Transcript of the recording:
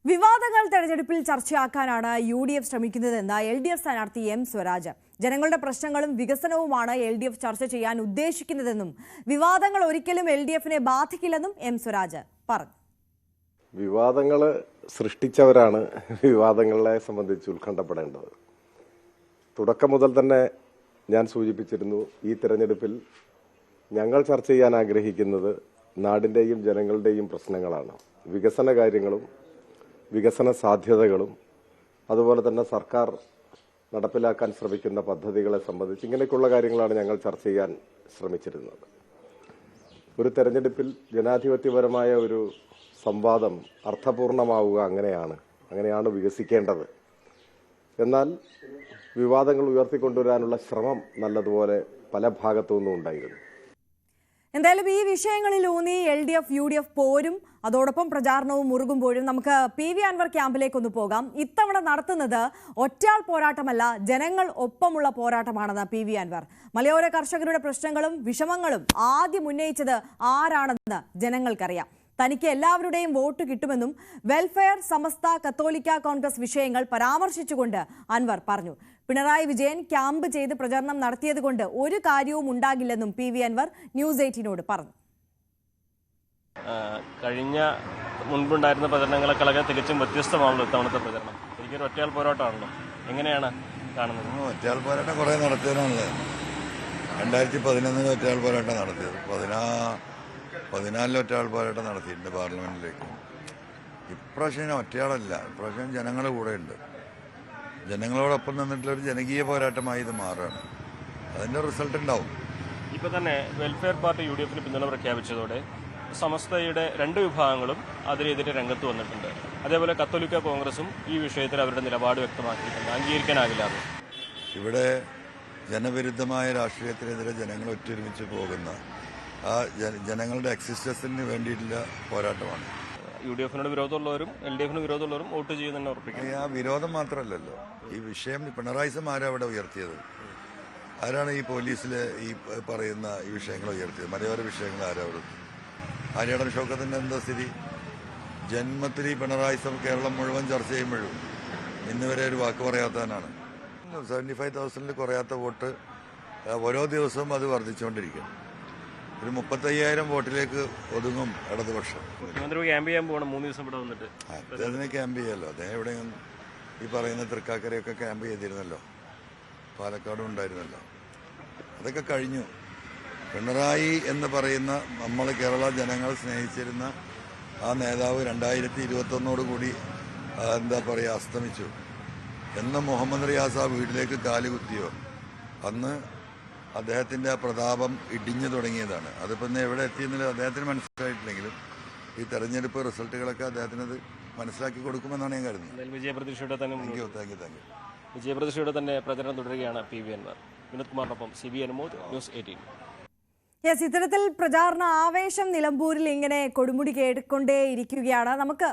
വിവാദങ്ങൾ തെരഞ്ഞെടുപ്പിൽ ചർച്ചയാക്കാനാണ് യു.ഡി.എഫ് ശ്രമിക്കുന്നതെന്ന് എൽ.ഡി.എഫ് സ്ഥാനാർത്ഥി എം സ്വരാജ്. ജനങ്ങളുടെ പ്രശ്നങ്ങളും വികസനവുമാണ് എൽ.ഡി.എഫ് ചർച്ച ചെയ്യാൻ ഉദ്ദേശിക്കുന്നതെന്നും വിവാദങ്ങൾ ഒരിക്കലും എൽ.ഡി.എഫിനെ ബാധിക്കില്ലെന്നും എം സ്വരാജ് പറഞ്ഞു. വിവാദങ്ങൾ സൃഷ്ടിച്ചവരാണ് വിവാദങ്ങളെ സംബന്ധിച്ച് ഉത്കണ്ഠപ്പെടേണ്ടത്. തുടക്കം മുതൽ തന്നെ ഞാൻ സൂചിപ്പിച്ചിരുന്നു, ഈ തെരഞ്ഞെടുപ്പിൽ ഞങ്ങൾ ചർച്ച ചെയ്യാൻ ആഗ്രഹിക്കുന്നത് നാടിൻ്റെയും ജനങ്ങളുടെയും പ്രശ്നങ്ങളാണ്. വികസന കാര്യങ്ങളും വികസന സാധ്യതകളും അതുപോലെ തന്നെ സർക്കാർ നടപ്പിലാക്കാൻ ശ്രമിക്കുന്ന പദ്ധതികളെ സംബന്ധിച്ച് ഇങ്ങനെയൊക്കെയുള്ള കാര്യങ്ങളാണ് ഞങ്ങൾ ചർച്ച ചെയ്യാൻ ശ്രമിച്ചിരുന്നത്. ഒരു തെരഞ്ഞെടുപ്പിൽ ജനാധിപത്യപരമായ ഒരു സംവാദം അർത്ഥപൂർണമാവുക അങ്ങനെയാണ് വികസിക്കേണ്ടത്. എന്നാൽ വിവാദങ്ങൾ ഉയർത്തിക്കൊണ്ടുവരാനുള്ള ശ്രമം നല്ലതുപോലെ പല ഭാഗത്തു നിന്നും ഉണ്ടായിരുന്നു. എന്തായാലും ഈ വിഷയങ്ങളിൽ ഊന്നി എൽ.ഡി.എഫ് യു.ഡി.എഫ് പോരും അതോടൊപ്പം പ്രചാരണവും മുറുകുമ്പോഴും നമുക്ക് പി.വി. അൻവർ ക്യാമ്പിലേക്കൊന്ന് പോകാം. ഇത്തവണ നടത്തുന്നത് ഒറ്റയാൾ പോരാട്ടമല്ല, ജനങ്ങൾ ഒപ്പമുള്ള പോരാട്ടമാണെന്ന് പി.വി. അൻവർ. മലയോര കർഷകരുടെ പ്രശ്നങ്ങളും വിഷമങ്ങളും ആദ്യം ഉന്നയിച്ചത് ആരാണെന്ന് ജനങ്ങൾക്കറിയാം. തനിക്ക് എല്ലാവരുടെയും വോട്ട് കിട്ടുമെന്നും വെൽഫെയർ, സമസ്ത, കത്തോലിക്ക കോൺഗ്രസ് വിഷയങ്ങൾ പരാമർശിച്ചുകൊണ്ട് അൻവർ പറഞ്ഞു. പിണറായി വിജയൻ ക്യാമ്പ് ചെയ്ത് പ്രചരണം നടത്തിയതുകൊണ്ട് ഒരു കാര്യവും ഉണ്ടാകില്ലെന്നും പി.വി. അൻവർ ന്യൂസ് 18നോട് പറഞ്ഞു. കഴിഞ്ഞ മുൻപുണ്ടായിരുന്ന പ്രചരണങ്ങളെക്കാളൊക്കെ തികച്ചും വ്യത്യസ്തമാണല്ലോ ഇത്തവണത്തെ പ്രചരണം. എനിക്കൊരു ഒറ്റയാൾ പോരാട്ടമാണല്ലോ, എങ്ങനെയാണ് കാണുന്നത്? ഒറ്റയാൾ പോരാട്ടം കുറേ നടത്തിയതാണല്ലേ. 2011 ഒറ്റയാൾ പോരാട്ടം നടത്തിയത്, 14 ഒറ്റയാൾ പോരാട്ടം നടത്തിയിട്ടുണ്ട് പാർലമെന്റിലേക്ക്. ഇപ്രാവശ്യം ഒറ്റയാളല്ല, ഇപ്രാവശ്യം ജനങ്ങളുടെ കൂടെയുണ്ട്. ജനങ്ങളോടൊപ്പം നിന്നിട്ടുള്ള ഒരു ജനകീയ പോരാട്ടമായി ഇത് മാറുകയാണ്. അതിന്റെ റിസൾട്ട് ഉണ്ടാവും. ഇപ്പൊ തന്നെ വെൽഫെയർ പാർട്ടി യു.ഡി.എഫിന് പിന്തുണ പ്രഖ്യാപിച്ചതോടെ സമസ്തയുടെ രണ്ട് വിഭാഗങ്ങളും അതിനെതിരെ രംഗത്ത് വന്നിട്ടുണ്ട്. അതേപോലെ കത്തോലിക്ക കോൺഗ്രസും ഈ വിഷയത്തിൽ അവരുടെ നിലപാട് വ്യക്തമാക്കിയിട്ടുണ്ട്. അംഗീകരിക്കാനാകില്ല. ഇവിടെ ജനവിരുദ്ധമായ രാഷ്ട്രീയത്തിനെതിരെ ജനങ്ങൾ ഒത്തൊരുമിച്ച് പോകുന്ന ആ ജനങ്ങളുടെ എക്സിസ്റ്റൻസിന് വേണ്ടിയിട്ടുള്ള പോരാട്ടമാണ്. യു.ഡി.എഫിനോട് വിരോധമുള്ളവരും എൽ.ഡി.എഫിന് വിരോധമുള്ളവരും വോട്ട് ചെയ്യുന്നതന്നെ ഉറപ്പിക്കും. ആ വിരോധം മാത്രമല്ലല്ലോ, ഈ വിഷയം പിണറായി വിജയൻ ആരാ അവിടെ ഉയർത്തിയത്? ആരാണ് ഈ പോലീസിലെ ഈ പറയുന്ന ഈ വിഷയങ്ങൾ ഉയർത്തിയത്? മലയോര വിഷയങ്ങൾ ആരാ? ആര്യാടൻ ഷൗക്കത്തിന്റെ എന്താ സ്ഥിതി? ജന്മത്തിൽ ഈ പിണറായി വിജയൻ കേരളം മുഴുവൻ ചർച്ച ചെയ്യുമ്പോഴും ഇന്നുവരെ ഒരു വാക്ക് പറയാത്തവനാണ്. 75,000 കുറയാത്ത വോട്ട് ഓരോ ദിവസവും അത് വർദ്ധിച്ചുകൊണ്ടിരിക്കും. ഒരു 35,000 വോട്ടിലേക്ക് ഒതുങ്ങും ഇടതുപക്ഷം. മുഖ്യമന്ത്രി ക്യാമ്പ് ചെയ്യാൻ പോകണം 3 ദിവസം ഇവിടെ വന്നിട്ട്. അദ്ദേഹത്തിന് ക്യാമ്പ് ചെയ്യാമല്ലോ. അദ്ദേഹം എവിടെയും ഈ പറയുന്ന തൃക്കാക്കരയൊക്കെ ക്യാമ്പ് ചെയ്തിരുന്നല്ലോ, പാലക്കാടും ഉണ്ടായിരുന്നല്ലോ. അതൊക്കെ കഴിഞ്ഞു. പിണറായി എന്ന് പറയുന്ന നമ്മൾ കേരള ജനങ്ങൾ സ്നേഹിച്ചിരുന്ന ആ നേതാവ് 2021 എന്താ പറയുക അസ്തമിച്ചു. എന്ന് മുഹമ്മദ് റിയാസ് ആ വീട്ടിലേക്ക് കാലുകുത്തിയോ അന്ന് അദ്ദേഹത്തിന്റെ ആ പ്രതാപം ഇടിഞ്ഞു തുടങ്ങിയതാണ്. അതിപ്പോൾ ഇന്ന് എവിടെ എത്തിയെന്നില്ല അദ്ദേഹത്തിന് മനസ്സിലായിട്ടില്ലെങ്കിലും ഈ തെരഞ്ഞെടുപ്പ് റിസൾട്ടുകളൊക്കെ അദ്ദേഹത്തിനത് മനസ്സിലാക്കി കൊടുക്കുമെന്നാണ് ഞാൻ കരുതുന്നത്. വിജയപ്രതീക്ഷയുടെ തന്നെ പ്രചരണം തുടരുകയാണ് PV. Anwar. Vinod കുമാറിനൊപ്പം CV. Anumod, news 18. ഇത്തരത്തിൽ പ്രചാരണ ആവേശം നിലമ്പൂരിൽ ഇങ്ങനെ കൊടുമുടി കേട്ടുകൊണ്ടേയിരിക്കുകയാണ്. നമുക്ക്